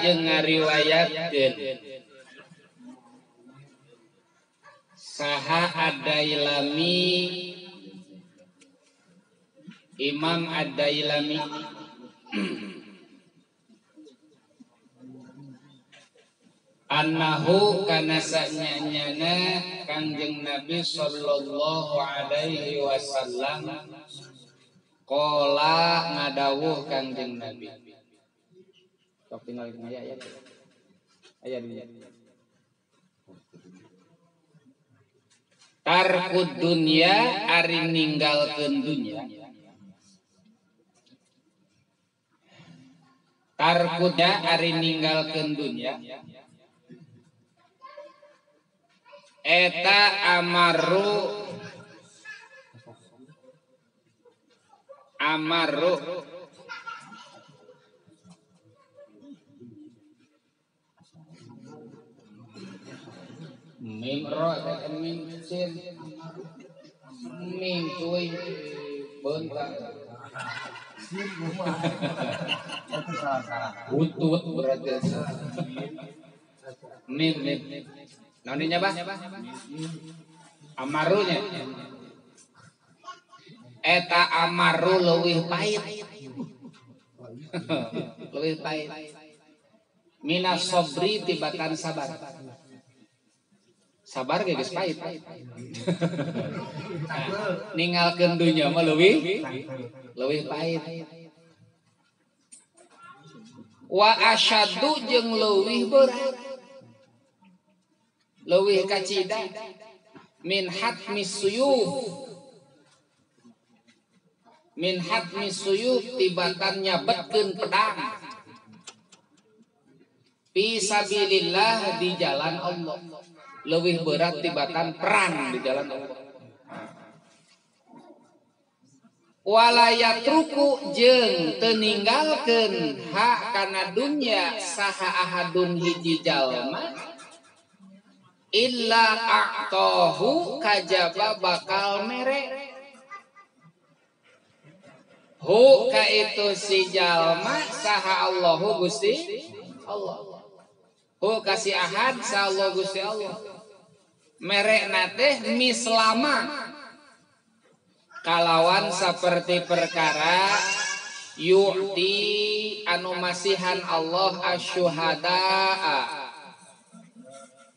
jeung ngariwayatkeun saha Ad-Dailami Imam Ad-Dailami annahu kana sanyana Kangjeng Nabi sallallahu alaihi wasallam qala ngadawuh Kangjeng Nabi. Sok tinggal ayat. Tarkud dunya ari ninggalkeun dunya. Tarkudnya ari ninggalkeun dunya. Eta amaru mim ro mim sin mim cuy bentar utut berarti mim naoninya bah amarunya eta amaru leuwih pahit leuwih pahit minas sabri tibatan sabar ge geus pahit ninggalkeun dunya mah leuwih pahit wa asyaddu jeung leuwih berat leuwih kacida min hatmis suyuf tibatan nyabetkeun pedang fi sabilillah di jalan Allah leuwih berat tibatan perang di jalan Allah. Wala yatruku jeung teu ninggalkeun hak kana dunya saha ahadun hiji jalma illa a'tahu kajaba bakal mere hu ka itu si jalma saha Allahu Gusti Allah hu kasih ahad saha Allah Gusti Allah mere teh mislama kalawan saperti perkara yu'ti anu masihan Allah asyuhadaa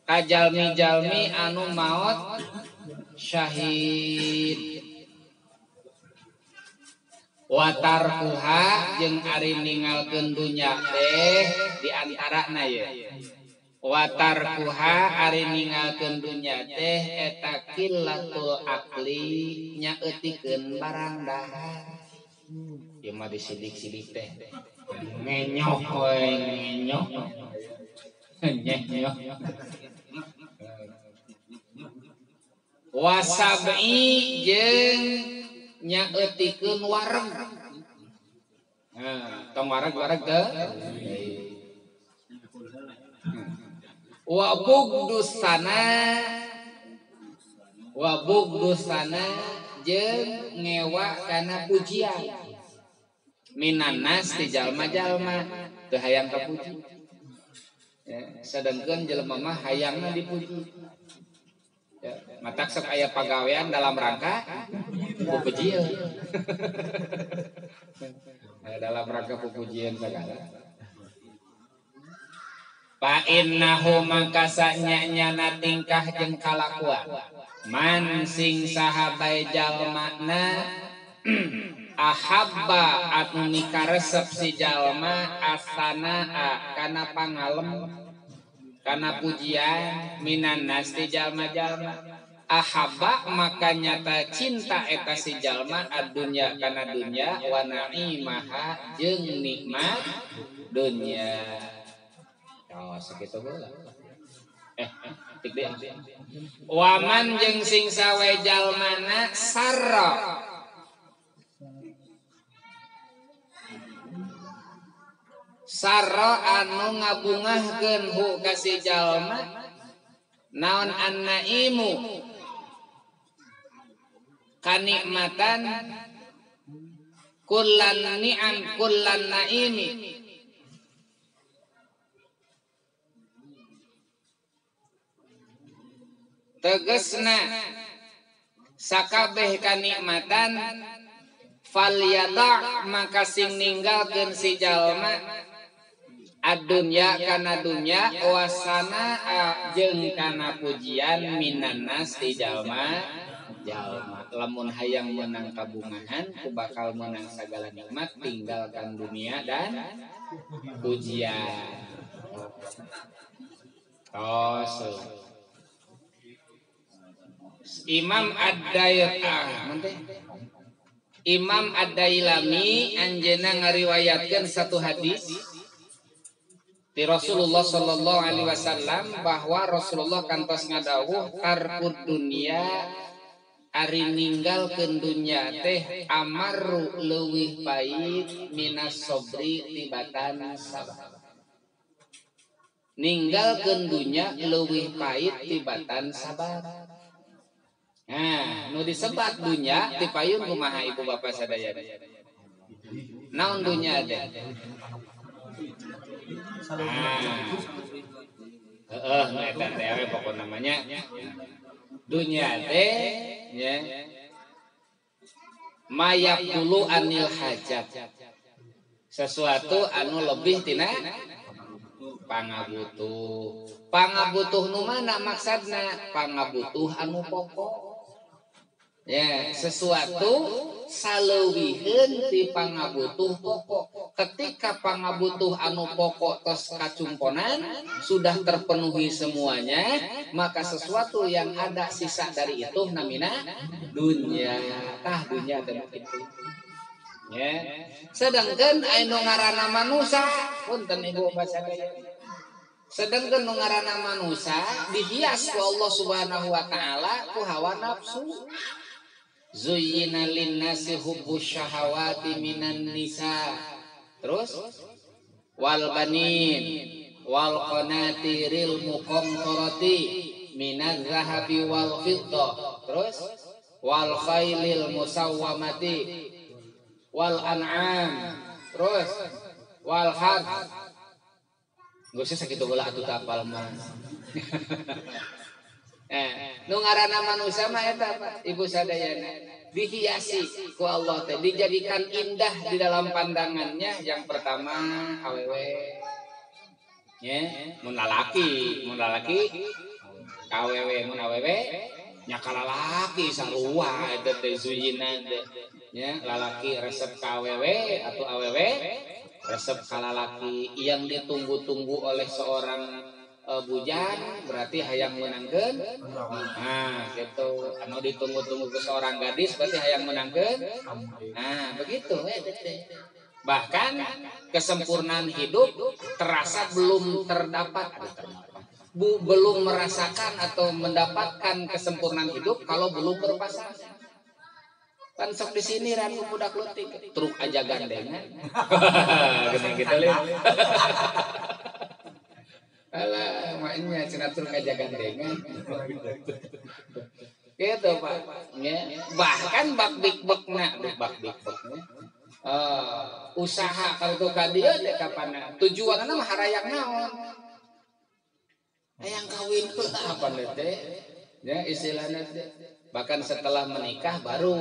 kajalmi-jalmi anu maot syahid watarkuha jeung ari ninggalkeun dunya teh di antarana ye watarkuha ari ninggalkeun dunya teh eta qillatul akli nyaeutikeun barang dahar ieu mah disidik-sidik teh ngenyok we ngenyok wasabi jeung nyaeutikeun wareg tong wareg teh wa bugdusana jeung ngewa kana pujian minanas ti jalma-jalma teu hayang kapuji sedengkeun jelema mah hayangna dipuji matak sok aya pagawean dalam rangka pujian dalam rangka pujian segala fa innahu maka sanyana tingkah jeung kalakuan man sing sahabai jalmana ahabba anu nikaresep si jalma asana kana pangalem kana pujian minan nas ti jalma-jalma ahabba maka nyata cinta eta si jalma adunya kana dunya wa na'imaha jeung nikmat dunya. Oh sakitu heula. Tik deui. Waman jeung sing sawe jalmana sarra anu ngabungahkeun hu ka si jalma naon annaimu kanikmatan kullan ni'am kullan naimi tegesna sakabeh kanikmatan falyada maka sing ninggalkeun si jalma adunya kana dunya wasana jeung kana pujian minanas ti jalma lamun hayang menang kabungahan ku bakal menang sagala nikmat tinggalkan dunia dan pujian. Imam Ad-Dailami anjeunna ngariwayatkeun satu hadis di Rasulullah sallallahu alaihi wasallam bahwa Rasulullah kantos ngadawuh tarkud dunya ari ninggalkeun dunya teh amaru leuwih pait minas sobri tibatan sabar. Ninggalkeun dunya leuwih pait tibatan sabar. Nah, nu disebat dunya ti payun kumaha ibu bapak sadaya? Naon dunya teh? Eta teh pokok namanya dunya teh nya mayap dulu anil hajat. Sesuatu anu lebih tina pangabutuh. Pangabutuh nu mana maksudna? Pangabutuh anu pokok. Ya, sesuatu saleuwihkeun ti pangabutuh pokok. Ketika pangabutuh anu pokok tos kacumponan sudah terpenuhi semuanya, maka sesuatu yang ada sisa dari itu namina dunya. Tah dunya teh kitu. Ya. Sedangkan anu ngaranna manusia, punten ibu baca daya. Sedangkan nu ngaranna manusia dihias ku Allah Subhanahu wa taala ku hawa nafsu. Zuyyina linnasi hubbus syahawati minan nisa. Terus wal banin wal qanatiril muqantarati minaz zahabi wal fiddah. Terus wal khailil musawwamati wal an'am. Terus wal harth. Geus sakitu heula atuh teu apal mah. Nu ngaranna manusia mah eta ibu sadayana dihiasi ku Allah teh, dijadikan indah di dalam pandangannya. Yang pertama awewe nya mun lalaki awewe mun awewe nya ka lalaki sarua eta teh zuyina teh nya lalaki resep ka awewe atau awewe resep ka lalaki. Yang ditunggu-tunggu oleh seorang bujang berarti hayang menangkeun. Nah, gitu. Anu ditunggu-tunggu ke seorang gadis berarti hayang menangkeun. Nah, begitu bahkan kesempurnaan hidup terasa belum terdapat. Belum merasakan atau mendapatkan kesempurnaan hidup kalau belum berpasangan. Kan sok di sini ranu budak leutik truk aja gandengan. Gede kita lihat. Alah, maknya cenah truk aja gandengan. Gitu Pak. Ya. Bahkan bak-bik-bekna. Usaha kalau ka dieu teh kapana? Tujuanna mah harayang naon? Hayang kawin apa teh? Ya istilahna teh. Bahkan setelah menikah baru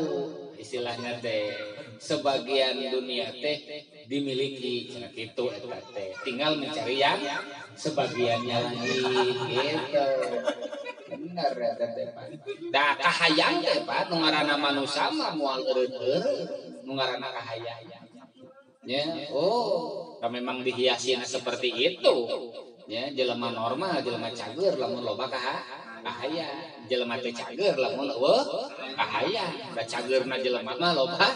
istilahnya teh sebagian dunia teh dimiliki cenah kitu eta teh. Tinggal mencari yang sebagiannya lagi gitu. Bener eta teh Pak. Da kahayang teh Pak nu ngaranna manusia mah moal eureun-eureun, nu ngaranna kahayang. Ya, memang dihiasina seperti itu. Ya, jelema normal, jelema cager lamun loba kahaya. Jelema teh cager lamun kahaya. Da cagerna jelema mah loba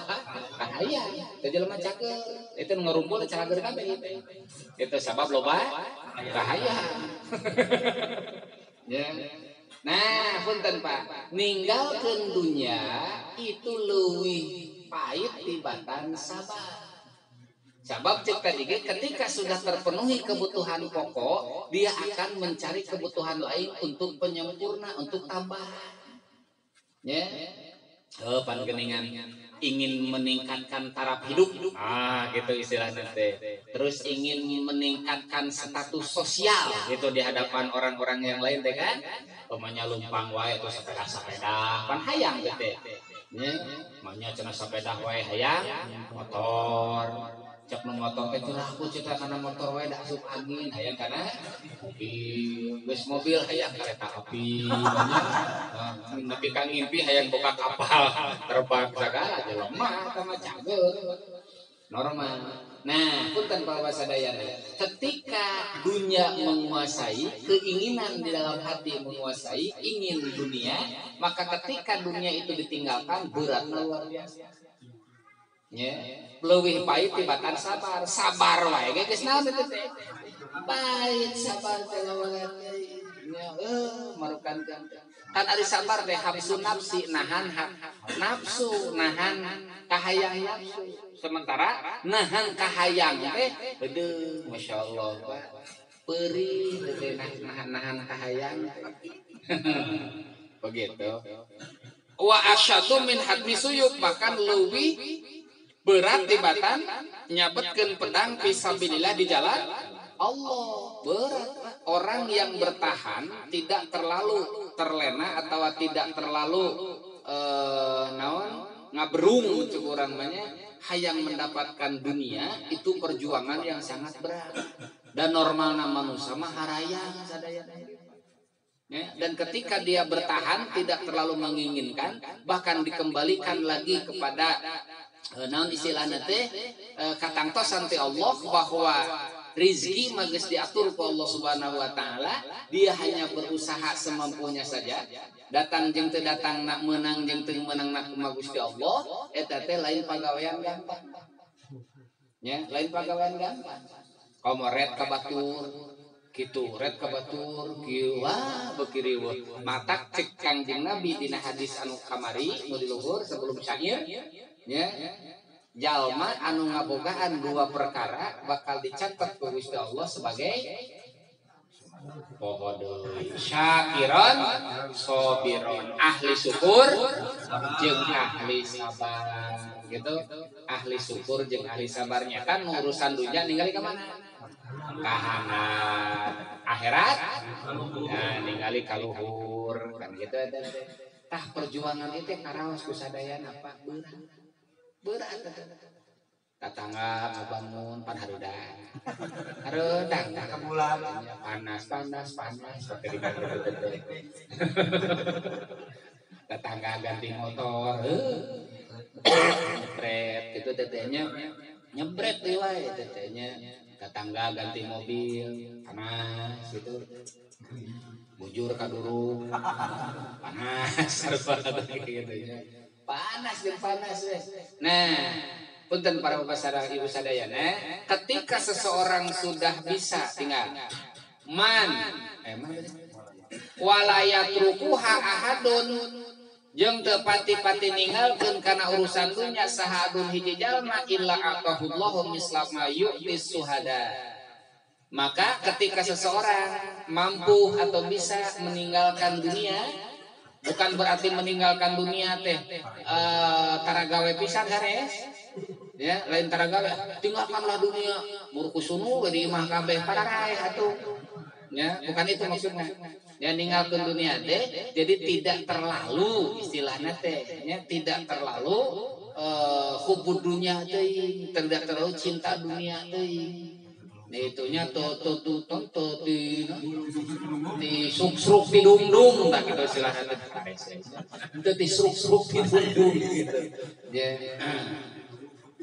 kahaya. Teh jelema cager, itu ngarumpul cager kabeh itu. Itu sabab loba kahaya. Ya. Nah, punten Pak, ninggalkeun dunya itu leuwih pait tibatan sabar. Sebab cek tadi ketika sudah terpenuhi kebutuhan pokok, dia akan mencari kebutuhan lain untuk penyempurna, untuk tambahan. Ya, pangeningan ingin meningkatkan taraf hidup, gitu istilahnya teh. Terus ingin meningkatkan status sosial, itu di hadapan orang-orang yang lain teh kan. pemanya lumpang wae atau sepeda pan hayang teh nya manya cenah sepeda wae hayang motor cek nu motor teh curah ku cita kana motor wae da asup angin hayang kana mobil geus mobil hayang kereta api banyak nepi ka ngimpi hayang boga kapal terbang sagala jelema eta mah cager normal. Nah, punten para sadayana, ketika dunia menguasai, keinginan di dalam hati menguasai, ingin dunia, maka ketika dunia itu ditinggalkan berat luar biasa. Ya, leuwih pahit tibatan sabar, sabar wae ge geus naon teh. Pahit sabar teh lawan ya marukan kan ari sabar teh habsu nafsi nahan nafsu nahan kahayang nafsu sementara nahan kahayang teh heudeung masyaallah perih teh nahan kahayang begitu wa asyadu min hadmi suyuk bahkan leuwih berat tibatan nyabetkeun pedang fisabilillah di jalan Allah. Berat. Orang yang bertahan tidak terlalu terlena atau tidak terlalu ngaberung cek urang banyak hayang mendapatkan dunia itu perjuangan yang sangat berat dan normalna manusia mah harayang sadayana. Ya, dan ketika dia bertahan tidak terlalu menginginkan bahkan dikembalikan lagi kepada naon istilahna teh katangtosan ti Allah bahwa rizki magis diatur ku Allah Subhanahu wa taala, dia hanya berusaha semampunya saja. Datang jeung teu datang nak menang jeung teu menang nak kumaha Gusti Allah, eta teh lain pagawean gampang. Ya, lain pagawean gampang. Komo red ka batur, kitu red ka batur, kieu wah beuki riweuh. Matak cek Kangjeng Nabi dina hadis anu kamari nu di luhur sebelum syair, ya. Jalma anu ngabogaan dua perkara bakal dicatat ku Gusti Allah sebagai poho deui syakiron sabiron ahli syukur jeung ahli sabar gitu ahli syukur jeung ahli sabarnya kan urusan dunia ningali ka mana ka hangat akhirat nah ningali ka luhur kan gitu tah perjuangan itu karaos ku sadayana Pak berat tetangga ngebangun pan hareudang ka bulan panas seperti di tetangga ganti motor nyebret gitu tetehnya nyebret deui wae tetehnya tetangga ganti mobil panas gitu bujur ka durung panas sarua gitu ya panas jeung panas weh. Nah, punten para bapak sadaya ibu sadayana, ketika seseorang sudah bisa tinggal walayatrukuha ahadun jeung teu pati-pati ninggalkeun kana urusan dunya sahadun hiji jalma illa atahullahu mislama yu'tis suhada. Maka ketika seseorang mampu atau bisa meninggalkan dunia bukan berarti meninggalkan dunia teh taragawe pisan gares ya lain taragawe tinggalkanlah dunia murku sunu di imah kabeh padarae atuh ya bukan itu maksudnya ya ninggalkan dunia teh jadi tidak terlalu istilahnya teh ya tidak terlalu hubud dunia teh tidak terlalu cinta dunia teh itunya di suk-suk di dum-dum tak gitu silahkan itu di suk-suk di dum-dum gitu ya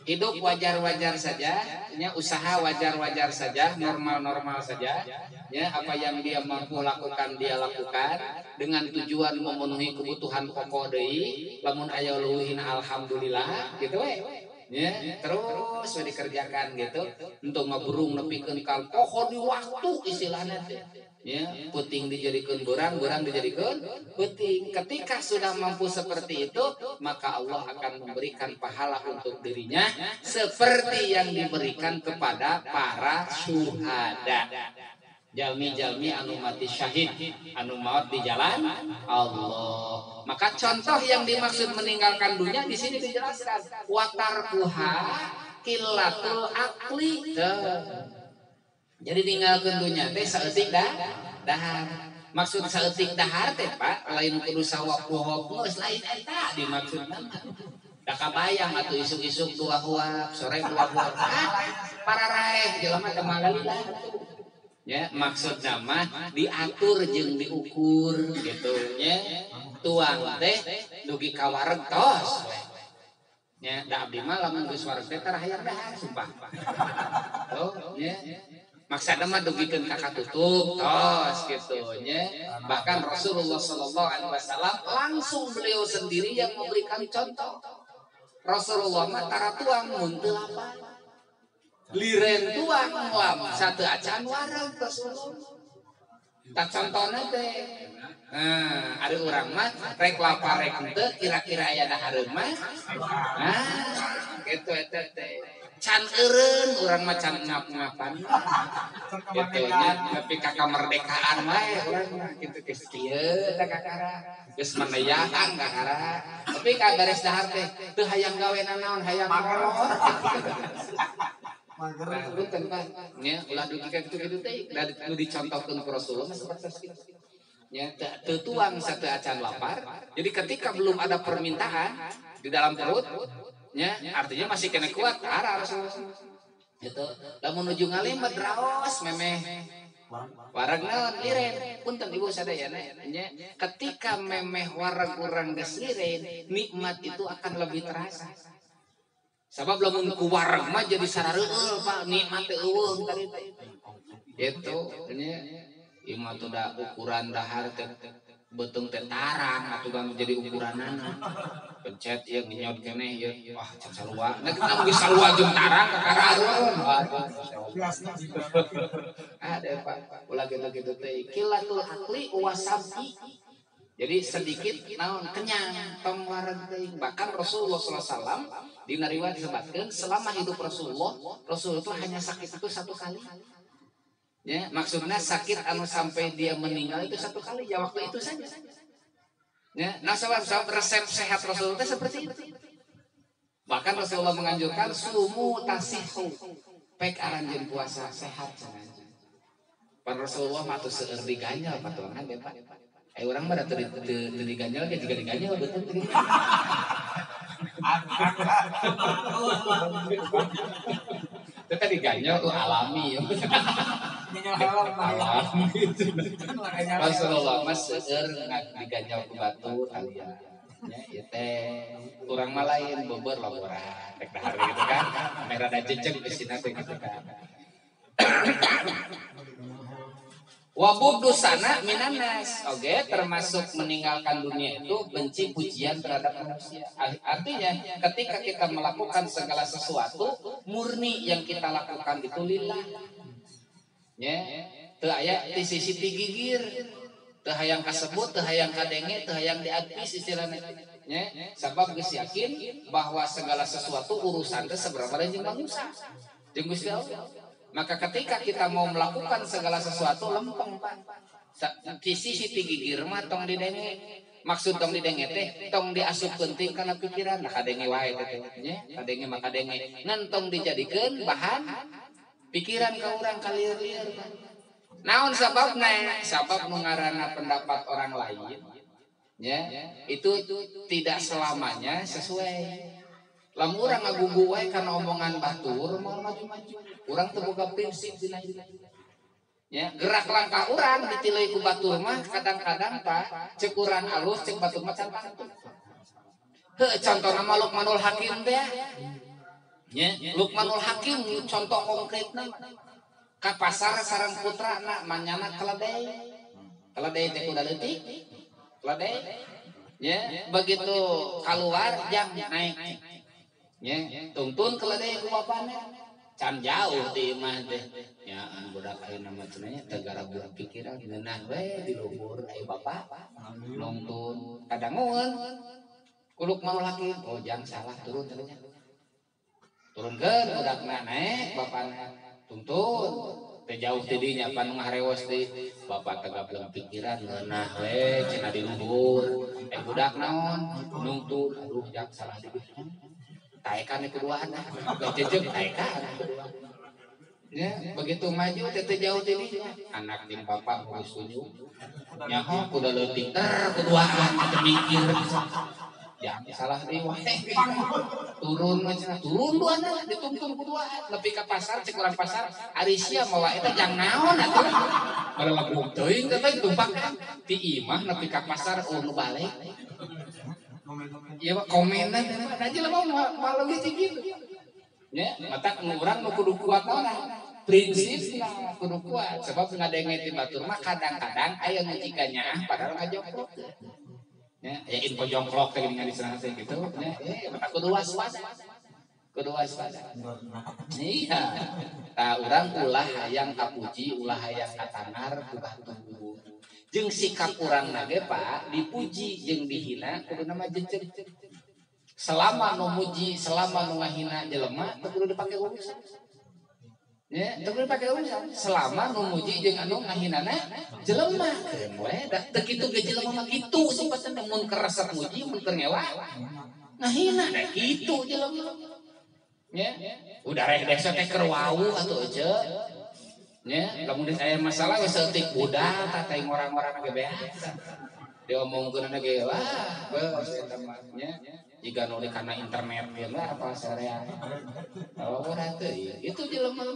hidup wajar-wajar saja ya usaha wajar-wajar saja normal-normal saja ya apa yang dia mampu lakukan dia lakukan dengan tujuan memenuhi kebutuhan pokok deui lamun aya luwihna alhamdulillah gitu we ya terus dikerjakan gitu untuk ngaburung nepikeun ka poho di waktu istilahnya ya puting dijadikeun berang dijadikeun puting ketika sudah mampu seperti itu maka Allah akan memberikan pahala untuk dirinya seperti yang diberikan kepada para syuhada jalmi-jalmi anu mati syahid anu maut di jalan Allah. Maka contoh yang dimaksud meninggalkan dunia di sini dijelaskan watarkuha qillatul aqli. Jadi tinggalkeun dunia teh saeutik dahar. Maksud saeutik dahar teh Pak lain kudu sawap-wap geus lain eta dimaksudna. Da kabayang atuh isuk-isuk dua huap, sore dua huap. Para raeh jelema teh malila. Ya, maksudna mah diatur jeung diukur gitu nya. Tuang teh dugi ka wareg tos. Ya, da abdi mah lamun geus wareg teh tara hayang dahar sumpah. Oh, ya. Maksudna mah dugikeun ka katutup tos gitu nya. Bahkan Rasulullah sallallahu alaihi wasallam langsung beliau sendiri yang memberikan contoh. Rasulullah mah tara tuang mun teu lapar. Liren tuang lam satu acan wareg Rasulullah. Tak contohna teh. Ada urang mah rek lapar rek henteu kira-kira aya dahareun mah. Kitu eta teh. Can eureun urang mah can ngap-ngapan. Kitu nya nepi ka kamardekaan wae urang mah kitu geus kieu da kakara. Geus meneyaan kakara. Tapi ka beres dahar teh teu hayang gawe nanaon hayang ngoror. Punten Pak. Nya ulah dugi ka kitu-kitu teh nu dicontohkeun ku Rasulullah seperti itu. Ya, teu tuang satu acan lapar. Jadi ketika belum ada permintaan di dalam perut, ya, artinya masih kena kuat arah Rasulullah. Gitu. Lamun menuju ngalimat raos memeh wareg naon liren. Punten Ibu sadayana nya ketika memeh wareg urang geus liren, nikmat itu akan lebih terasa. Sabab lamun ku wareg mah jadi sarareueul Pak, nikmat teh eueuh tadi teh. Gitu nya ieu mah teh da ukuran dahar teh beuteung teh tarang atuh kan jadi ukuranana. Pencet ieu nginyot keneh ieu wah can sarua. Nah kita geus sarua jeung tarang kakarareun. Ada Pak, ulah gitu-gitu teh. Kilatul akli wasabi. Jadi sedikit naon kenyang tong wareg teh. Bahkan Rasulullah sallallahu alaihi wasallam dina riwayat disebutkeun selama hidup Rasulullah itu hanya sakit itu satu kali. Ya, maksudnya sakit anu sampai dia meninggal itu satu kali ya waktu itu saja. Ya, nah sebab resep sehat Rasulullah seperti itu. Bahkan Rasulullah menganjurkan sumu tasihu. Pek aranjeun puasa sehat cenah. Pan Rasulullah mah teu seueur diganjal patuangan ya Pak. Urang mah teu diganjal ge jiga diganjal betul teh. Itu kan diganjal tuh alami ya. Rasulullah mas seueur diganjal ku batu talian. Ya ieu teh urang mah lain beubeur laboran rek dahar gitu kan. Merah da jejeg di sina teh gitu kan. Wa budusana minanas. Oke, termasuk meninggalkan dunia itu benci pujian terhadap manusia. Artinya ketika kita melakukan segala sesuatu murni yang kita lakukan itu lillah. Ya, teu aya di sisi gigir, teu hayang kasebut, teu hayang kadenge, teu hayang diadpis istilahna. Ya, sabab geus yakin bahwa segala sesuatu urusan teh sabaraha jeung manusia. Jeung Gusti Allah. Maka ketika kita mau melakukan segala sesuatu lempeng Pak. Di sisi gigir mah tong didenge. Maksud tong didenge teh tong diasup penting kana pikiran. Nah kadenge wae teh nya, kadenge mah kadenge. Ngan tong dijadikeun bahan pikiran ka urang kalieur-lieur. Naon sababna? Sabab nu ngaranna pendapat orang lain. Ya, itu tidak selamanya sesuai. Lamun urang ngagugu wae kana omongan batur moal maju-maju. Urang teu boga prinsip dina hidup. Ya, gerak langkah urang ditileuy ku batur mah kadang-kadang Pak, cek urang alus cek batur mah can pantun. Heuh contona mah Luqmanul Hakim teh. Ya, Luqmanul Hakim contoh konkretna. Ka pasar sareng putrana manyana keledai. Keledai teh kuda leutik. Keledai. Ya, begitu keluar jam naik. Ya, tuntun keledai ku bapana. Can jauh di imah teh. Ya, budak ayeuna mah cenah tegara budak pikiran ngeunah we di luhur aya bapa. Nungtun kadangueun. Kuluk manul Hakim, oh jang salah turun cenah. Turunkeun budakna naik bapana. Tuntun. Teh jauh ti dinya pan ngarewas di bapa tegap lem pikiran ngeunah we cenah di luhur. Budak naon? Nungtun. Aduh jang salah di taekan keduaan dah jejeg taekan Ya, begitu maju teh jauh teh anak jeung bapak geus setuju. Nyaho kudu leutik kuduaan teu mikir. Jangan salah deui wae. Turun duana ditungtung kuduaan nepi ka pasar cek urang pasar ari sia mawa eta jang naon atuh. Malebuk teuing teh tumpak ti imah nepi ka pasar nu balik. Ieu komenan teh jelema mah leuwih kitu. Ya, mata urang nu kudu kuat orang. Prinsipna kudu kuat sebab ngadenge ti batur mah kadang-kadang aya nu jika nyaah padahal ngajongklok. Ya, info jongklok teh geuning diserang teh gitu. Ya, mata kudu waspada. Kudu waspada. Iya. Tah urang ulah hayang kapuji, ulah hayang katanar ku batu. Jeung sikap urang ge Pak dipuji jeung dihina kudu nama jenceur. Selama nu muji, selama nu ngahina jelema teu kudu dipake urusan. Ya, teu kudu dipake urusan. Selama nu muji jeung anu ngahinana jelema. We da teu kitu ge jelema mah kitu sifatna mun keresep muji mun keur ngewa. Ngahina da kitu jelema. Ya, udah reh desa teh keur wau atuh ceuk. Ya, lamun aya masalah geus seutik budak tah orang-orang ge beak. Diomongkeun ge wah, beus eta mah nya. Jika nu karena internet ya apa sarea. Oh ora teu itu jelema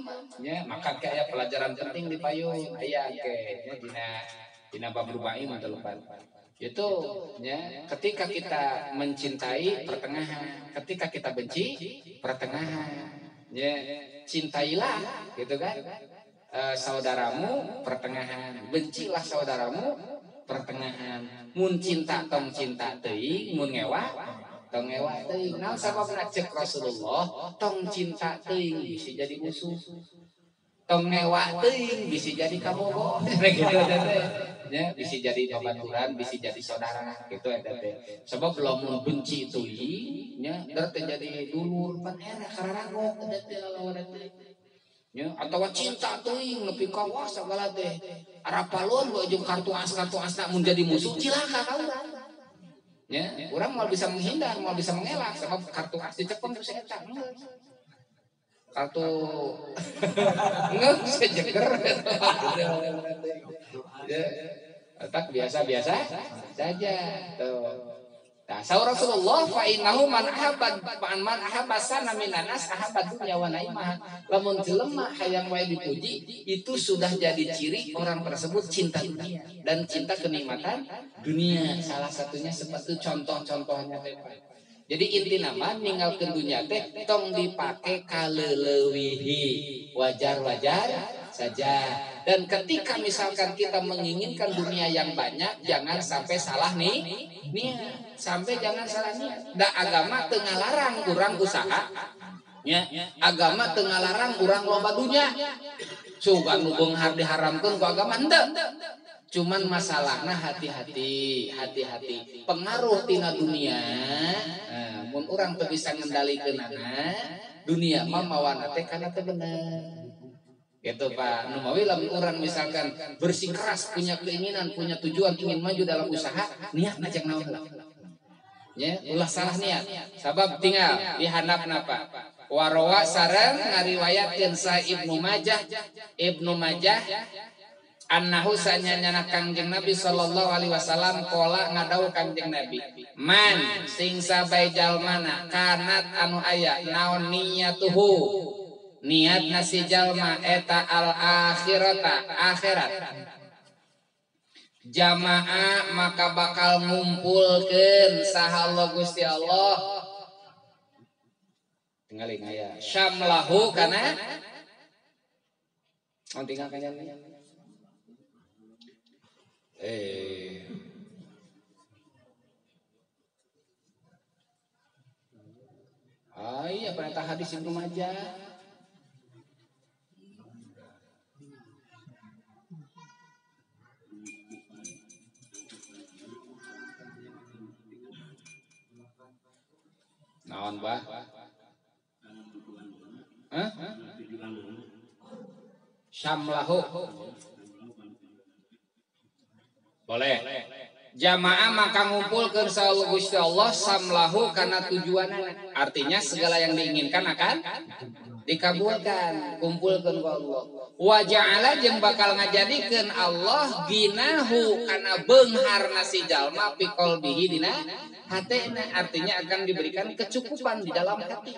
nya maka aya pelajaran penting di payung aya ke dina bab rubai mah lupa. Itu nya ketika kita mencintai pertengahan, ketika kita benci pertengahan. Ya cintailah gitu kan. Saudaramu pertengahan, bencilah saudaramu pertengahan. Mun cinta tong cinta teuing, mun ngewa tong ngewa teuing. Naon sababna cek Rasulullah, tong cinta teuing bisa jadi musuh. Tong ngewa teuing bisa jadi kabogo. Gitu teh. Ya, bisa jadi babaturan, bisa jadi saudara gitu eta teh. Sebab lamun benci teuing nya terjadi dulur pan era kararagok eta teh lawan teh. Ya, atau cinta teuing nepi ka wah sagala teh. Arapalon we jeung kartu asna mun jadi musuh cilaka ka urang. Ya, orang mau bisa menghindar, mau bisa mengelak sebab kartu as dicepeng ku eta. Kartu enggak bisa jeger. Ya, tak biasa-biasa saja tuh. Nah, saur Rasulullah fa innahu man ahabba sana minan nas ahabba dunya wa naimah. Lamun jelema hayang wae dipuji, itu sudah jadi ciri orang tersebut cinta dunia dan cinta kenikmatan dunia. Salah satunya seperti contoh-contohnya teh. Jadi inti nama ninggalkeun dunya teh tong dipake kaleulewihi, wajar-wajar saja. Dan ketika misalkan kita menginginkan dunia yang banyak, jangan sampai salah niat. Sampai jangan salah niat. Da agama teu ngalarang urang usaha. Ya, agama teu ngalarang urang loba dunya. Sugan nu beunghar diharamkeun ku agama henteu. Cuman masalahna hati-hati. Pengaruh tina dunia, mun urang teu bisa ngendalikeunana, dunia mah mawana teh kana teu bener. Gitu Pak, numawi lamun orang misalkan bersikeras punya keinginan, punya tujuan ingin maju dalam usaha, niat najang naon. Ya, ulah salah niat. Sabab tinggal dihandapna Pak. Warawa sareng ngariwayatkeun sa Ibnu Majah annahu sanyana Kangjeng Nabi sallallahu alaihi wasallam qala ngadawuh Kangjeng Nabi, man sing sabae jalmana kanat anu aya naon niyatuhu niat nasi jalma eta al akhirat jamaah maka bakal ngumpulkeun saha Allah Gusti Allah tinggalin aya syamlahu kana tinggal kanya apa eta hadis Ibnu Majah. Naon bah? Syamlahu. Boleh. Jamaah maka ngumpulkeun saha Gusti Allah samlahu kana tujuanana. Artinya segala yang diinginkan akan dikabulkan, kumpulkeun ku Allah. Wa ja'ala jeung bakal ngajadikeun Allah ginahu kana beungharna si jalma fi qalbihi dina hatena, artinya akan diberikan kecukupan di dalam hati.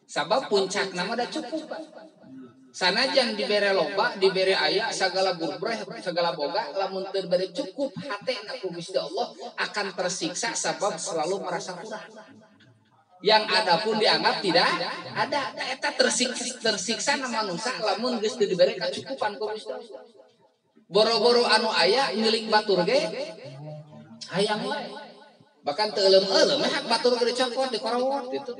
Sabab puncakna mah da cukup. Sanajan dibere loba, dibere aya sagala burbreh, sagala boga, lamun teu bari cukup hatena ku Gusti Allah akan tersiksa sabab selalu merasa kurang. Yang ada pun dianggap tidak ada. Eta tersiksa na manusia lamun geus teu dibere kacukupan ku Gusti Allah. Boro-boro anu aya milik batur ge hayang wae. Bahkan teu euleum-euleum hak batur ge dicokot dikorowot gitu.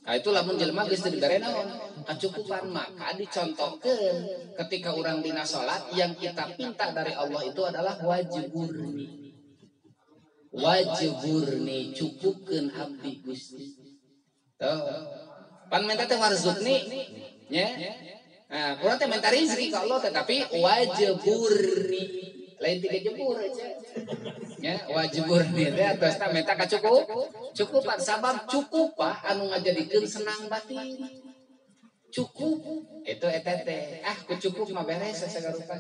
Nah itu lamun jelema geus teu dibere naon kacukupan, maka dicontohkeun ketika urang dina salat yang kita pinta dari Allah itu adalah wajburni. Wajburni, cukupkeun abdi Gusti. Pan minta teh warzukni nya. Nah, urang teh minta rezeki ka Allah tetapi wajburni. Lain tiga jebur aja. Ya, wajburni teh atosna minta cukupan sabab cukup anu ngajadikeun senang batin. Cukup itu eta teh. ku cukup mah beres sagarupa.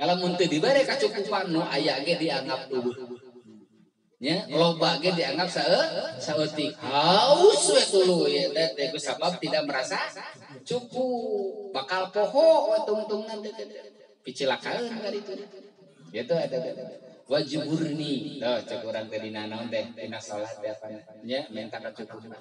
Lamun teu dibere kacukupan nu aya ge dianggap eueuh. Nya loba ge dianggap saeutik. Haus we tuluy eta teh sabab tidak merasa cukup. Bakal poho we tungtungna teh picilakaeun ka ditu. Gitu ada wajburni. Cek urang teh dina naon teh dina salat teh apa nya minta kacukupan.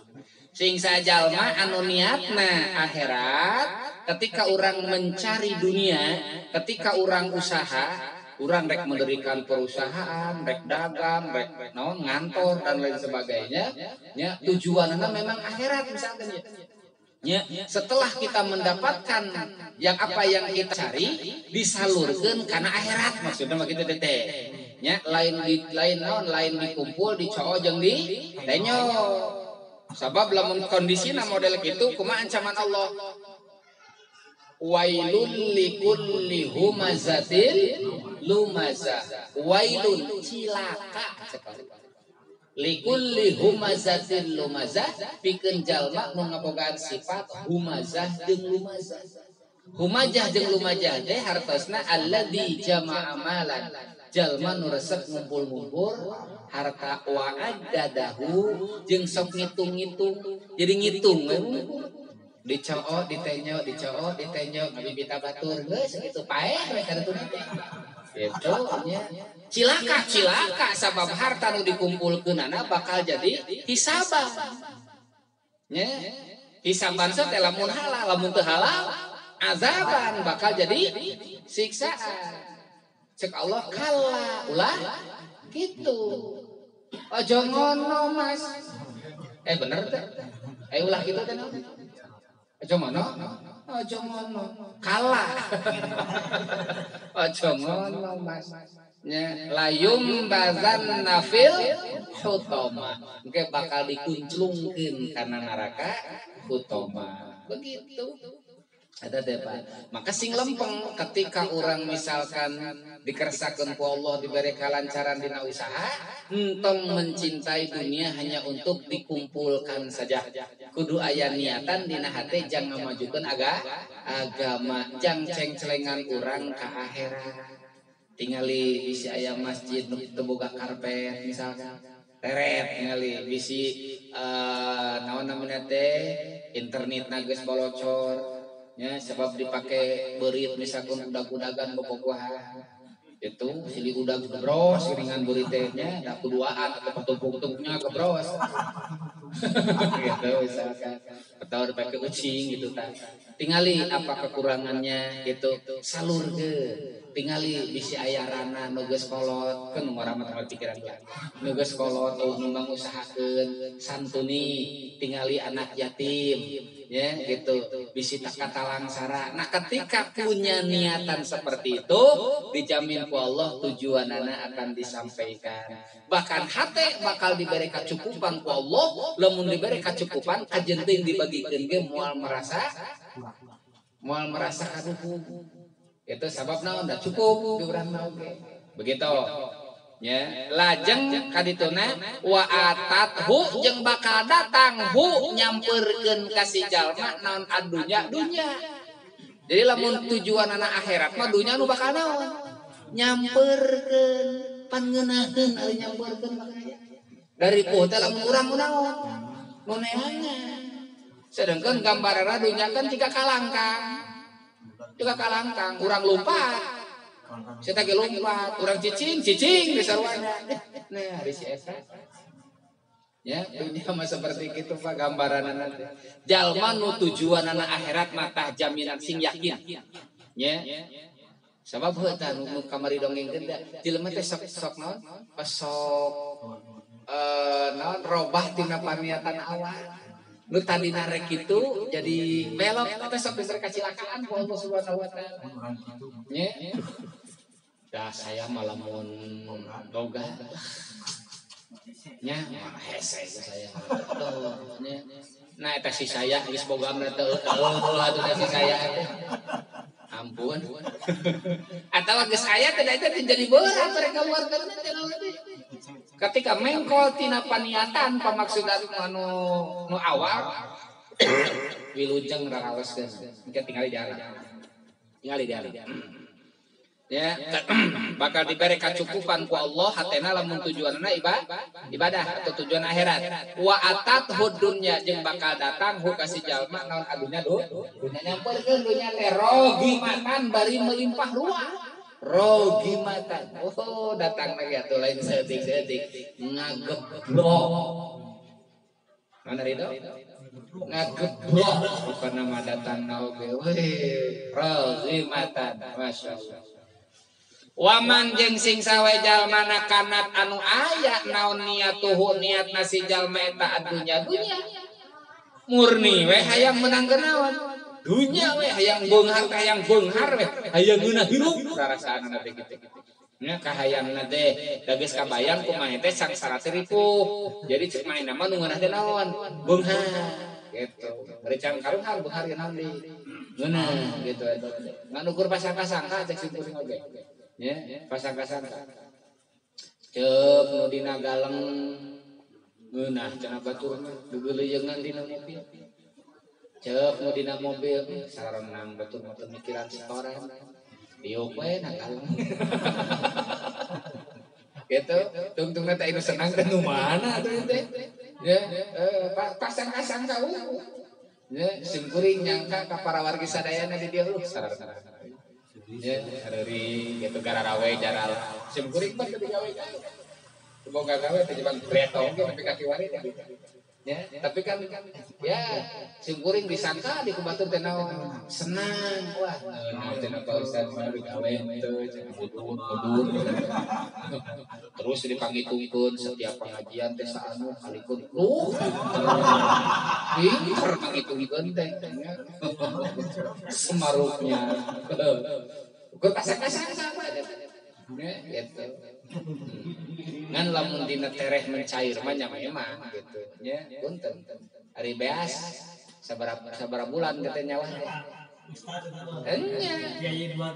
Sing sajalma anu niatna akhirat ketika urang mencari dunia, ketika urang usaha, urang rek mendirikan perusahaan, rek dagang, rek naon ngantor dan lain sebagainya, nya tujuanna memang akhirat misalkan ya. Setelah kita mendapatkan yang apa yang kita cari disalurkan karena akhirat maksudnya begitu teh. Nya lain dikumpul dicoo jeung di denyo. Sabab lamun kondisina model kitu kumaha ancaman Allah. Wailul likulli humazatin lumazah. Wailun cilaka sekali. Likulli humazatin lumazah pikeun jalma nu ngabogaan sifat humazah jeung lumazah. Humajah jeung lumajah teh hartosna alladzi jama'a malan. Jalma nu resep ngumpul-ngumpul harta wa addadahu jeung sok ngitung-ngitung. Jadi ngitung dicoo ditenyo ngabibita batur geus kitu paeh we kartu teh. Itu nya cilaka sabab harta nu dikumpulkeunana bakal jadi hisaban. Nya hisaban teh lamun halal, lamun teu halal azaban bakal jadi siksaan. Cek Allah kala ulah gitu. Aja ngono Mas. Bener teh. Ulah kitu teh naon? Aja ngono. Aja ngono. Kalah. Aja ngono Mas. Nya layum bazan nafil hutama. Engke bakal dikunclungkeun kana neraka hutama. Begitu. Ada depan. Maka sing lempeng ketika orang misalkan dikersakeun ku Allah diberi kelancaran dina usaha, entong mencintai dunia hanya untuk dikumpulkan saja. Kudu aya niatan dina hate jang ngamajukeun agama, jang cengcelengan urang ka akhirat. Tingali bisi aya masjid nu teu boga karpet misalkan. Teret tingali bisi naon namanya teh internetna geus bolocor. Ya, sebab dipakai berit misalkan udag-udagan bobogohan itu silih udag gebros dengan beritnya da kuduaan atau petumpuk-tumpuknya gebros gitu misalkan atau dipakai kucing gitu kan tingali apa kekurangannya gitu salurkeun tingali bisi aya rana nu geus kolot kan ngora mah pikiran nu geus kolot nu ngusahakeun santuni tingali anak yatim ya gitu bisi tak kata langsara. Nah ketika punya niatan seperti itu dijamin ku Allah tujuanana akan disampaikan, bahkan hate bakal diberi kecukupan ku Allah. Lamun diberi kecukupan kajenting dibagikeun ge moal merasa aduh itu sabab naon da cukup di urang oge begitu. Ya, lajeng kadituna wa atathu jeung bakal datang hu nyamperkeun ka si jalma naon adunya dunya. Jadi lamun tujuan anak akhirat mah dunya nu bakal naon? Nyamperkeun, pan ngeunaheun ari nyamperkeun makanya. Dari poe teh lamun urang nu naon? Nu neangan. Sedangkan gambaranna dunya kan jika kalangkang. Juga kalangkang, urang lompat. Saya tak lompat, orang cicing di sarwana. Nah, hari si Esa. Ya, dunia mah seperti itu Pak gambaran nanti. Jalma nu tujuan anak akhirat mata jaminan sing yakin. Ya. Sabab heutan nu kamari dongengkeun da. Jelema teh sok naon? Sok naon robah tina paniatan awal. Nu tadina rek kitu jadi belok teh sok geus kacilakaan ku Allah Subhanahu wa taala. Nya. Dah saya malamun boga. Nya hese saya. Nya. Nah eta si saya geus boga mah teu atuh si saya. Ampun. Atawa geus aya teh eta jadi berat mereka keluarkeun teh. Ketika mengkol tina paniatan pamaksudan nu awal wilujeng raraoskeun. Tinggal di daerah. Tinggal di daerah. Ya, bakal diberi kecukupan ku Allah hatena lamun tujuanna ibadah atau tujuan akhirat. Wa atat hudunya jeung bakal datang hu ka si jalma naon adunya dunya nyamperkeun dunya teh rogimatan bari melimpah ruah. Rogimatan. Oh, datang lagi atuh lain seutik-seutik ngageblok. Mana Ridho? Ngageblok bukan nama datang naoge we. Rogimatan. Masyaallah. Waman jeung sing sawe jalmana kanat anu aya naon niatuhu niatna si jalma eta adunya murni we hayang menang naon dunya we hayang beunghar we hayang geunah hirup rarasaanna teh kitu nya kahayangna teh da geus kabayang kumaha teh sangsara teh ripuh jadi cek maena mah nu ngeunah teh naon beunghar gitu bari can karuhar beunghar ge naon deui ngeunah gitu ngan ukur pasang-pasangka cek simkuring oge. Ya, pasang-pasang cep nu dina galeng ngeunah cenah batur geuleuyeungan dina mobil cep nu dina mobil sarenang batur mah teu mikiran setoran diuk we na galeng gitu tungtungna teh anu senang teh nu mana atuh teh ya pasang-pasang ka ya simkuring nyangka ka para wargi sadayana di dieu sarenang ya dari gitu gararawe jaral simkuring mah teu digawe boga gawe teh jebang preto ge tapi kaki warit ya tapi kan ya simkuring disangka di kubatur teh naon senang wah naon teh Pak Ustaz mah digawe teu kudur terus dipangitungkeun setiap pengajian teh saanu kalikeun pinter mangitungkeun teh semarupnya ukur pasang-pasang sama gitu ngan lamun dina tereh mencair mah nya memang gitu nya punten ari beas sabaraha bulan katanya nyawa teh enya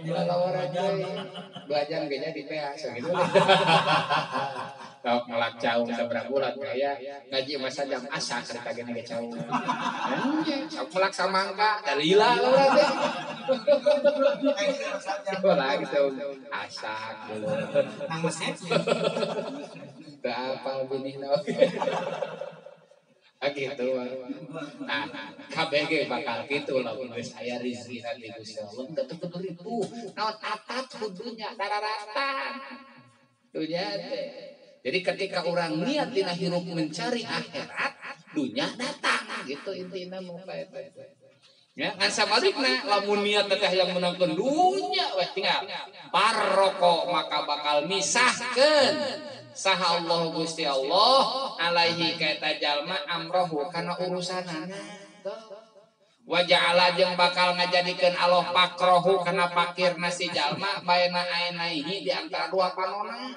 lalawara deui 2 jam ge jadi beas gitu sok ngelak caung sabaraha bulan aya ngaji masa jam asa kareta ge nage caung enya sok ngelak samangka dalila urang teh sekolah gitu asak dulu teu apal benih naon gitu. Nah, kabeh ge bakal kitu lamun geus aya rezeki ti Gusti Allah teu itu naon atat kudunya dararatan dunya teh. Jadi ketika orang niat dina hirup mencari akhirat dunya datang gitu intina mah eta. Ya, kan sabalikna lamun niat teh yang menangkeun dunya weh tinggal parroko maka bakal misahkeun saha Allah Gusti Allah alaihi ka eta jalma amrohu kana urusanana. Wa ja'ala jeung bakal ngajadikeun Allah pakrohu kana pakirna si jalma baina ainaihi di antara dua panonna.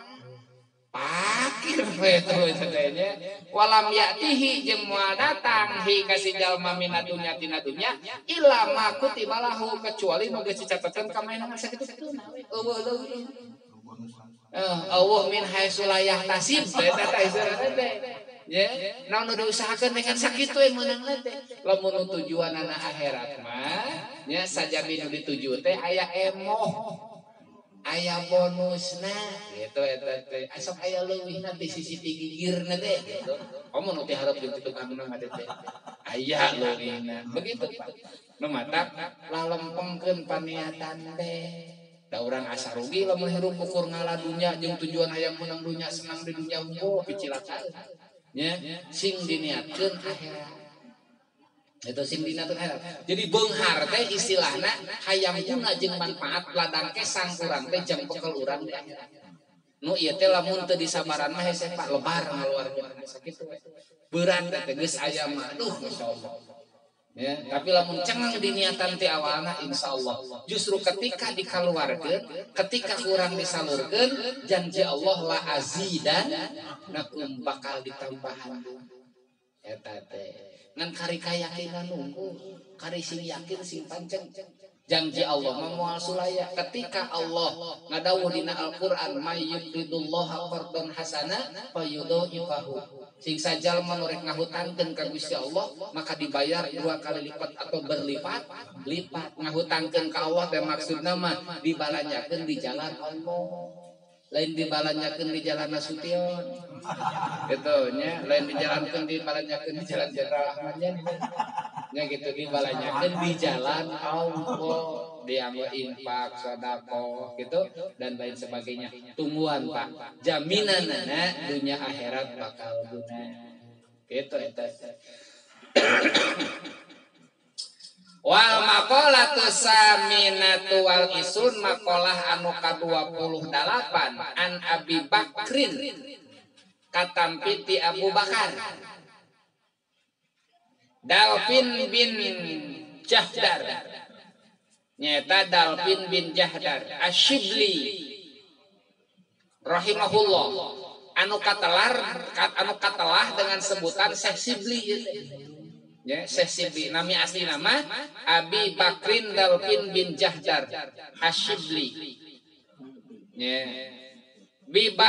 Pakir betul tanya walam yatihi jeung moal datang hi kasih jalma mina dunya tina dunya illa ma kutiba lahu kecuali nu geus dicatatkeun ka maena sakitu-kituna we Allah min haitsu la yahtasib eta istilahna teh. Ya, naon diusahakeun dengan sakitu meunang teh. Lamun tujuanana akhirat mah nya sajabi nu dituju teh aya emoh. Aya bonusna gitu eta teh. Asok aya leuwihna di sisi gigirna teh gitu. Komo nu teh hareup jeung tukang mah teh. Aya leuwihna. Begitu Pak. Nu matak lalempengkeun paniatan teh. Da urang asa rugi lamun hirup ukur ngalah dunya jeung tujuan hayang menang dunya senang di dunia unggul picilakan. Nya sing diniatkeun akhirat. Itu sing diniatkeun akhirat. Jadi beunghar teh istilahna hayang guna jeung manfaat ladangke sangkurang teh jang bekel urang di akhirat. Nu ieu teh lamun teu disabaran mah hese Pak lebar ngaluarkeun sakitu we. Beurang teh geus aya mah aduh masyaallah. Ya, tapi lamun cengang diniatan ti awalna insyaallah justru ketika dikaluarkeun ketika kurang disalurkeun janji Allah la azidan nakum bakal ditambahan eta teh ngan kari kayakinan nunggu kari sing yakin sing pancen janji Allah mah moal sulaya ketika Allah ngadawuh dina Al-Qur'an may yuqridullaha qardan hasana fayudhifahu sing sajal manurek ngahutangkeun ka Gusti Allah maka dibayar 2 kali lipat atau berlipat ngahutangkeun ka Allah teh maksudna mah dibalanyakeun di jalan Allah lain dibalanyakeun di jalan Nasution gitu nya lain dibalanyakeun di jalan Jenderal Ahmad Yani nya gitu dibalanyakeun di jalan Allah dianggo infak sedekah gitu dan lain sebagainya tungguan Pak jaminanna dunia akhirat bakal guna gitu eta wal maqalatu saminatu wal isun maqalah anu ka-28 an Abi Bakrin katampi ti Abu Bakar Dalfin bin Jahdar nyata Dalfin bin Jahdar Asyibli rahimahullah anu katelah dengan sebutan Syekh Sibli ya Syekh Sibli nami asli nama Abi Bakrin Dalfin bin Jahdar Asyibli ya bi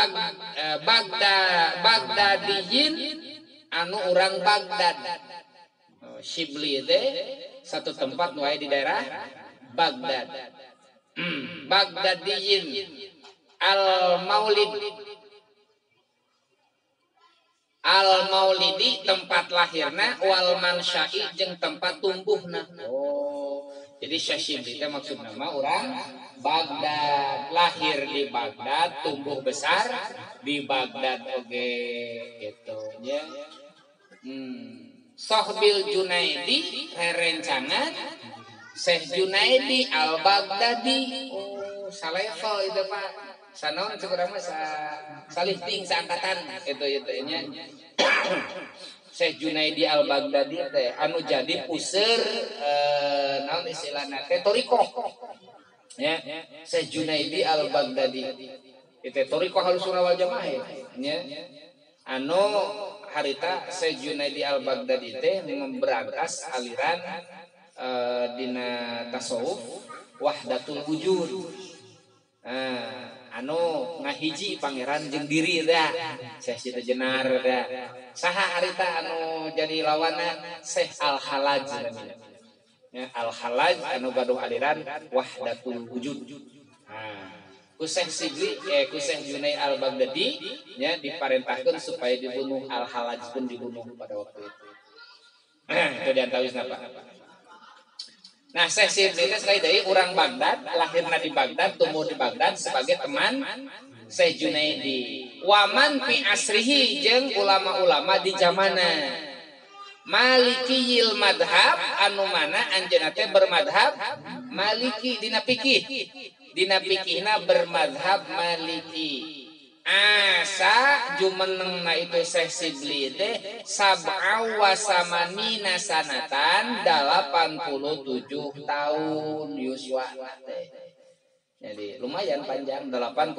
Bagdadiyin anu urang Baghdad Syibli teh satu tempat wae di daerah Baghdad. Baghdadiyin Al-Maulidi tempat lahirna wal mansyai jeung tempat tumbuhna. Oh, jadi Syibli teh maksudna mah urang Baghdad, lahir di Baghdad, tumbuh besar di Baghdad oge gitu nya. Sohbil Junaidi rerencangan Syekh Junaidi Al-Baghdadi. Oh, salevel itu Pak. Sanaon cukurang mah salihting saangkatan itu nya. Syekh Junaidi Al-Baghdadi teh anu jadi puseur naon istilahna teh thariqah. Ya, Syekh Junaidi Al-Baghdadi. Itu thariqah Ahlussunnah wal Jamaah nya. Anu harita Syekh Junaidi Al-Baghdadi teh memberantas aliran dina tasawuf wahdatul wujud. Anu ngahiji pangeran jeung diri dah. Syekh Siti Jenar dah. Saha harita anu jadi lawanna Syekh Al-Halaj namanya. Ya, Al-Halaj anu gaduh aliran wahdatul wujud. Ku Syekh Sibli ku Syekh Junaidi Al-Baghdadi nya diparentahkeun supaya dibunuh Al-Halaj pun dibunuh pada waktu itu. Itu diantawisna Pak. Nah, Syekh Sibli teh sekali deui urang Baghdad, lahirna di Baghdad, tumbuh di Baghdad sebagai teman Syekh Junaidi. Waman fi asrihi jeung ulama-ulama di zamanna. Malikiyil madhab anu mana anjeunna teh bermadhab Maliki dina fikih. Dina fikihna bermadhab Maliki. Asa jumenengna itu Syekh Sibli teh sab'a wa samanina sanatan 87 tahun yuswa teh. Jadi lumayan panjang 87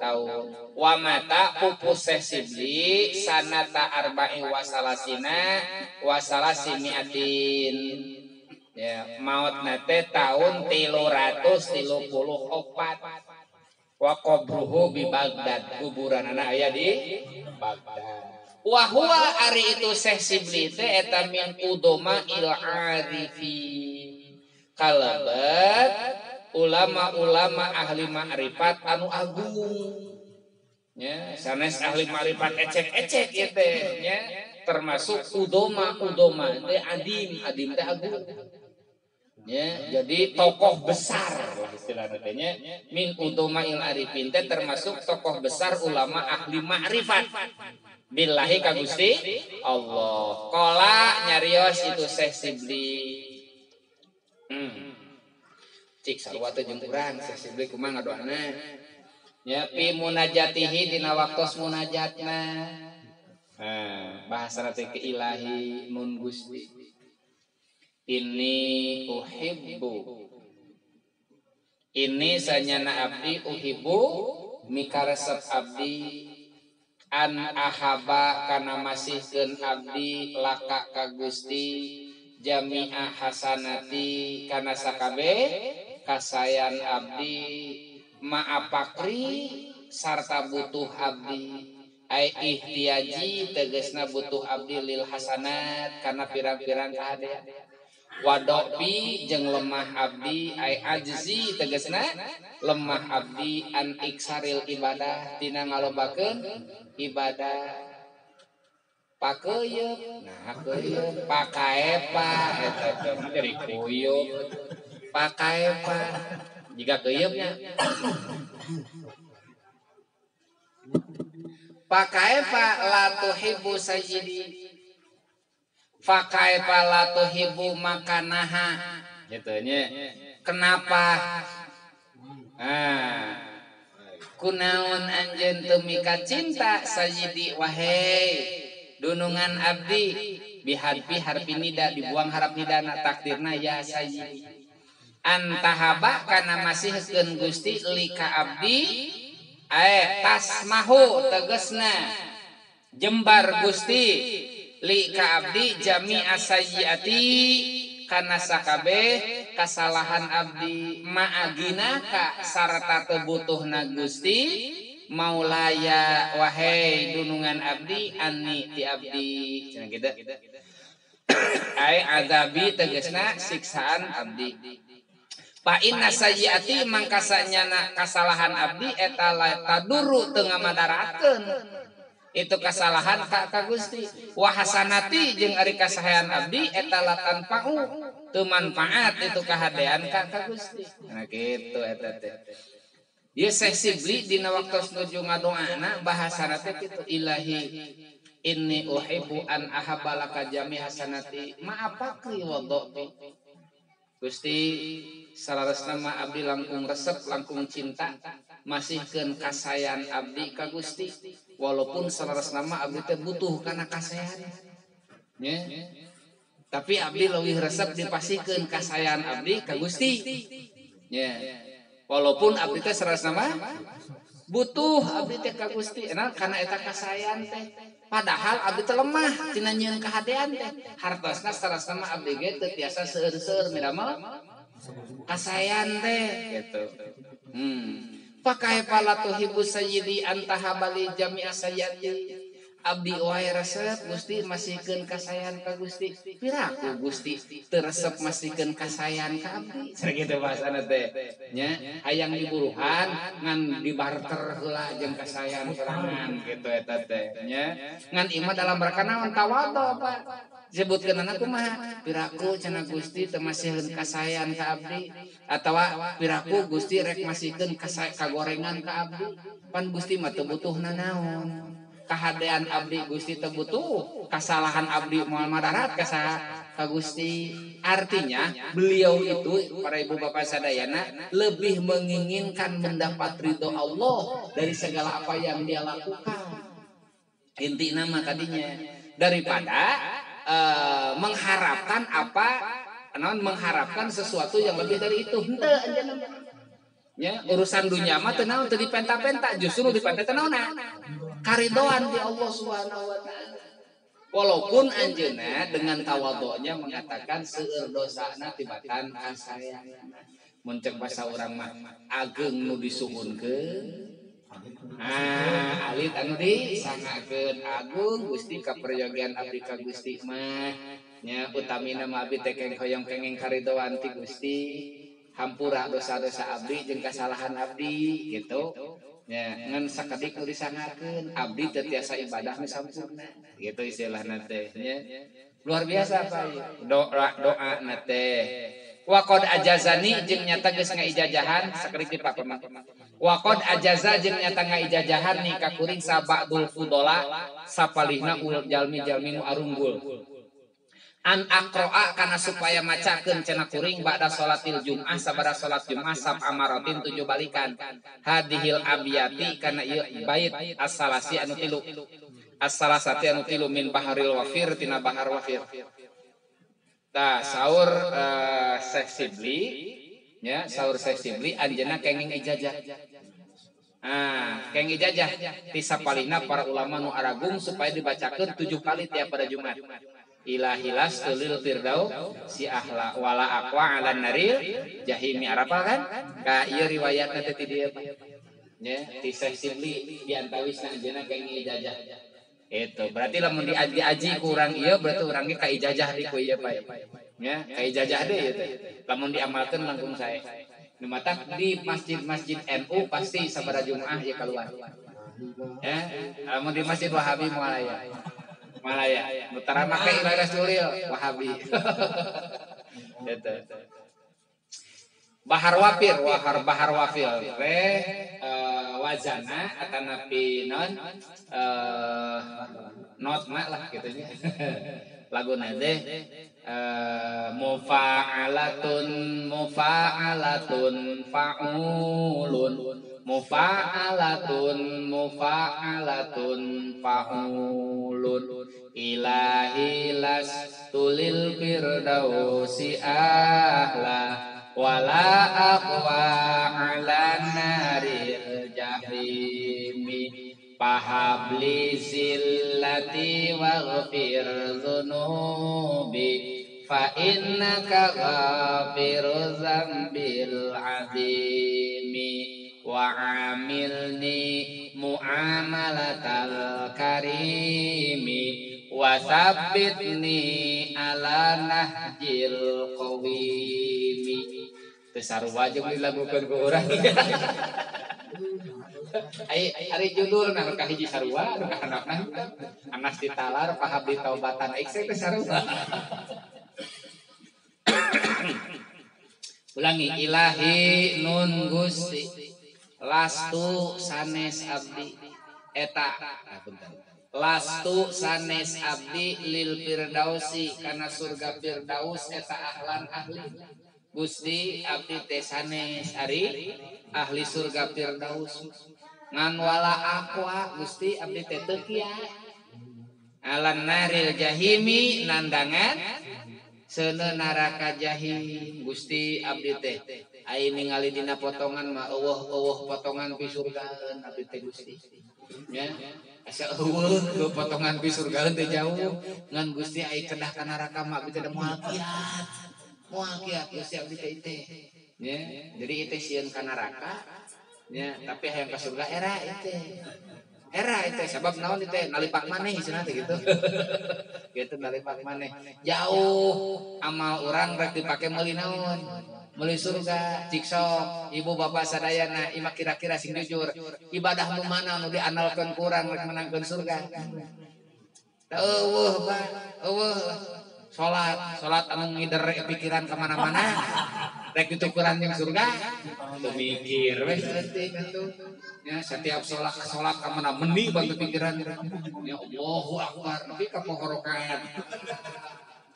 tahun. Wa mata pupus Syekh Sibli sanata arba'i wa salasina wa salasimiatin. Ya, maut nate tahun 334. wa qabruhu bi Baghdad, kuburanana aya di Baghdad. Wa huwa ari itu Syekh Sibli teh eta min udoma il arifin, kalabat ulama-ulama ahli ma'rifat anu agung nya, sanes ahli ma'rifat ecek-ecek ieu teh nya, termasuk udoma teh adim teh agung ya, jadi tokoh besar lah istilahnya teh nya, min udoma il arifin teh termasuk tokoh besar ulama ahli ma'rifat billahi ka Gusti Allah. Qala nyarios itu Syekh Sibli. Cik sarua teh jeung urang Syekh Sibli kumaha ngadoana nya fi munajatihi dina waktos munajatna. Bahasa teh ke ilahi mun Gusti. Ini sanyana abdi uhibbu mikaresep abdi an ahaba kana masihkeun abdi laka ka Gusti jami'a hasanati kana sakabeh kasayan abdi ma'apakri sarta butuh abdi ai ihtiyaji tegasna butuh abdi lil hasanat kana pirang-pirang kahadean wadopi jeung lemah abdi ai ajzi tegasna lemah abdi an iksaril ibadah tina ngalobakeun ibadah pakeuyeub nah keuyeub pakaepa eta teh dari kuyup pakaepa jika keuyeubnya pakaepa la tuhibbu sayyidi fakaifa la tuhibbu makanaha gitu nya. Kenapa kunaon anjeun teu mika cinta sayyidi wahai dunungan abdi biharfi harfi nida dibuang harap nidana takdirna ya sayyidi antahaba kana masihkeun Gusti lika abdi tasmahu tegasna jembar Gusti li ka abdi jami'a sayyiati kana sakabeh kasalahan abdi ma'aginaka sarta teu butuhna Gusti maulaya wahai dunungan abdi anni ti abdi cenah kitu ai azabi tegasna siksaan abdi fa inna sayyiati mangkasanyana kasalahan abdi eta la taduru teu ngamadarakeun itu kesalahan ka Gusti wa hasanati jeung ari kasaean abdi eta latan pau teu manfaat itu kahadean ka Gusti nah kitu eta teh ieu Syekh Sibli dina waktos nuju ngadoana bahasana teh kitu ilahi inni uhibbu an ahabbalaka jami hasanati ma'apakri wadhi Gusti salaresna ma abdi langkung resep langkung cinta masihkeun kasayan abdi ka Gusti walaupun salaresna ma abdi teh butuh kana kasayan nya tapi abdi leuwih resep dipasihkeun kasayan abdi ka Gusti nya walaupun abdi teh salaresna ma butuh abdi teh ka Gusti kana eta kasayan teh padahal abdi teh lemah tina nyieun kahadean teh hartosna salaresna ma abdi ge teu tiasa seueur-seueur miramal kasayan teh gitu pakai pala tuhibbu sayyidi antahabali jami'a sayyati abdi wae resep Gusti masihkeun kasayan ka Gusti piraku Gusti teu resep masihkeun kasayan ka abdi sakitu bahasana teh nya hayang diburuhan ngan dibarter heula jeung kasayan sorangan kitu eta teh nya ngan imah dalam rangka naon tawadhu Pak disebutkeun anak kumaha piraku cenah Gusti teu masihkeun kasayan ka abdi atawa piraku Gusti rek masihkeun kagorengan ka abdi pan Gusti mah teu butuhna naon kahadean abdi Gusti teu butuh kasalahan abdi moal madarat ka Gusti artinya beliau itu para ibu bapak sadayana lebih menginginkan mendapat ridho Allah dari segala apa yang dia lakukan intina mah tadinya daripada mengharapkan sesuatu yang lebih dari itu henteu anjeunna nya urusan dunia mah teu naon teu dipenta-penta justru dipenta teu naonna karidoan di Allah Subhanahu wa taala walaupun anjeunna dengan tawadhunya mengatakan seueur dosana tibatan kasayan mun ceuk basa urang mah ageng nu disuhunkeun alit anu disangakeun agung Gusti kaprayogian abdi ka Gusti mah nya utamina mah abdi teh hoyong kenging karidhoan ti Gusti hampura dosa-dosa abdi jeung kasalahan abdi gitu nya ngan sakedik nu disangakeun abdi teh tiasa ibadah nu sampurna gitu istilahna teh nya luar biasa Pak doa na teh wa qad ajazani jeung nyata geus ngaijajahan sakedik Pak wa qad ajaza jeung nyata ngaijajahan ni ka kuring sabadul fudola sapalihna ul jalmi-jalmi nu arunggul an aqroa kana supaya macakeun cenah kuring ba'da salatil jum'ah sabada salat jum'ah sab amaratin 7 balikan hadhil abiyati kana ieu bait as-salasi anu tilu as-salasati anu tilu min baharil wafir tina bahar wafir. Tah saur Syekh Sibli nya saur Syekh Sibli anjeunna kenging ijazah. Kenging ijazah ti sapalihna para ulama nu aragung supaya dibacakeun 7 kali tiap pada Jumat. Ilahilas tulil firdaus si ahla wala aqwa ala naril jahimi arapal kan? Ka ieu riwayatna teh ti dieu nya ti Syekh Sibli diantawisna anjeunna kenging ijazah. Itu berarti lamun diaji ku urang ieu berarti urang ge ka ijazah di ku ieu Pak. Nya ka ijazah deui ieu teh. Lamun diamalkeun langkung sae. Nu mata di masjid-masjid NU pasti sabada Jumaah ieu kaluar. Ya, lamun di Masjid Wahabi Malaya. Malaya. Nu tara make ibadah sulil Wahabi. Itu. Bahar wafir wazana atanapi non notna lah gitu nya laguna teh mufa'alatun fa'ulun ilahi las tulil firdausi ahla wala aqwa ala naril jahimi fahabli zillati waghfir dhunubi fa innaka ghafiru dzambil azimi wa amilni muamalatal karimi wa sabbitni ala nahjil qawimi sarua jeung dilagukeun ku urang. Ari judul na ka hiji sarua nu ka handapna anas ditalar pahabli taubatan aik teh sarua. Ulangi ilahi nun Gusti lastu sanes abdi eta lastu sanes abdi lil firdausi kana surga firdaus eta ahlan ahli Gusti abdi teh sanes ari ahli surga firdaus ngan wala aqwa Gusti abdi teh teu kieu alan naril jahimi nandangan seuneu neraka jahim Gusti abdi teh ai ningali dina potongan mah eueuh potongan pi surgaeun abdi teh Gusti nya asa eueuh potongan pi surgaeun teh jauh ngan Gusti ai kedah ka neraka mah abdi teh moal kiat Gusti abdi teh nya jadi itu sieun ka neraka nya tapi hayang ka surga era itu sabab naon itu nalipak maneh cenah teh gitu gitu nalipak maneh jauh amal urang rek dipake meuli naon meuli surga cik sok ibu bapak sadayana imak kira-kira sing jujur ibadah nu mana nu dianalkeun ku urang rek menangkeun surga eueuh Pak salat anu ngider pikiran ka mana-mana rek ditukuran jeung surga teu mikir we saeutik atuh nya setiap salat ka mana meni bantu pikiran ya Allahu akbar nepi ka pohorokan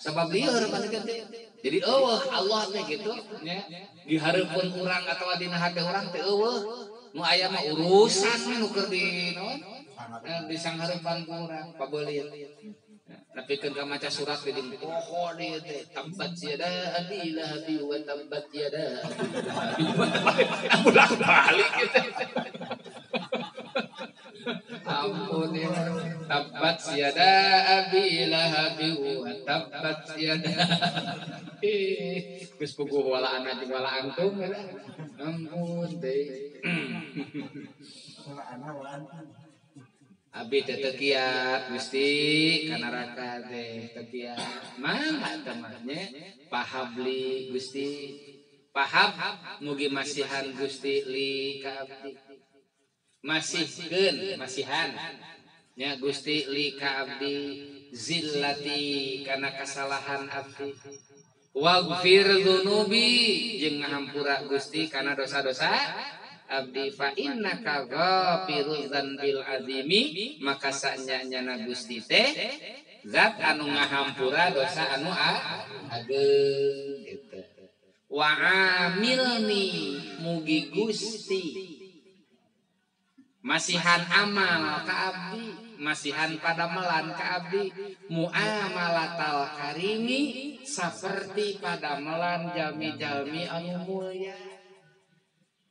sabab lieur pantikeun teh jadi eueuh Allah teh gitu nya di hareupeun urang atawa dina hate urang teh eueuh nu aya mah urusan nu keur di naon di sanghareupan ku urang pabeulit tapi kan maca surat di pohon ieu teh tabbat yada abi lahabi wa tabbat yada bolak-balik gitu Ampun ya. Tabbat yada abi lahabi wa tabbat yada. Geus puguh wala anak jeung wala antum ya. Ampun teh. Wala anak wala antum. Abi teh teu kiat Gusti ka neraka teh teu kiat. Mangga teh mah nya pahabli Gusti. Pahab mugi masihan Gusti li ka abdi. Masihkeun masihan nya Gusti li ka abdi zillati kana kasalahan abdi. Waghfir dzunubi jeung ngahampura Gusti kana dosa-dosa abdi fa innaka ghafiruz dzanbil azimi maka sanyana Gusti teh zat anu ngahampura dosa anu ageung gitu. Wa amilni mugi Gusti masihan amal ka abdi masihan padamelan ka abdi muamalatal karimi saperti padamelan jalmi-jalmi anu mulya.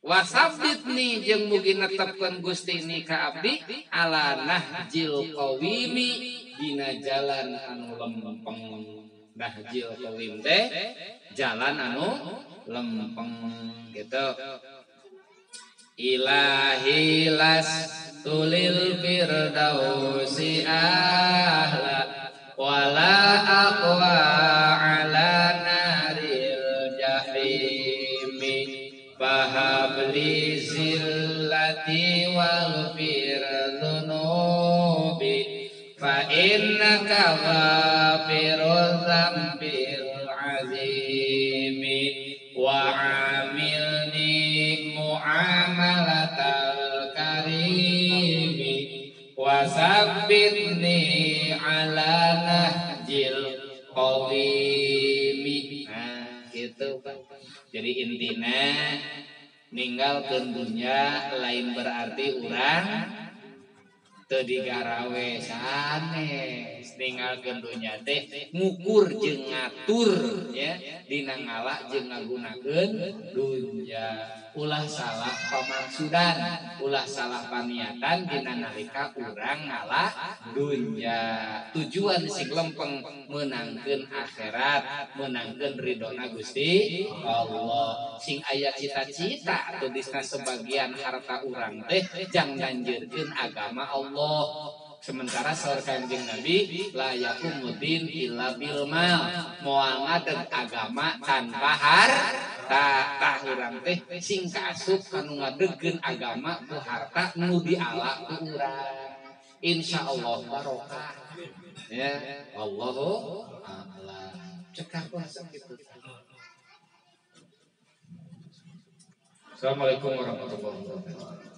Wasabitni jeung mugi netepkeun Gusti ni ka abdi ala nahjil qawimi dina jalan anu lempeng. Nahjil qawim teh jalan anu lempeng gitu. Ilahi las tulil firdausi ahla wala aqwa ala naril jahimi fahabli zillati waghfir dzunubi fa innaka ghafiruz dzambil azimi wa amilni muamalatal karimi wasabbitni ala nahjil qawimi. Nah gitu Pak. Jadi intinya ninggalkeun dunya lain berarti urang teu digarawe sanes. Ninggalkeun dunya teh ngukur jeung ngatur ya dina ngala jeung ngagunakeun dunya. Ulah salah pamaksudan, ulah salah paniatan dina nalika urang ngala dunya. Tujuan sing lempeng menangkeun akhirat, menangkeun ridona Gusti Allah. Sing aya cita-cita atau disna sebagian harta urang teh jang nganjeurkeun agama Allah. Sementara saur Kanjeng Nabi la yakumuddin illa bil mal. Moal ngadeg agama tanpa harta urang teh sing kaasup kanu ngadegkeun agama ku harta nu diala ku urang. Insyaallah barokah. Ya, wallahu a'lam. Cekak puasa kitu. Assalamualaikum warahmatullahi wabarakatuh.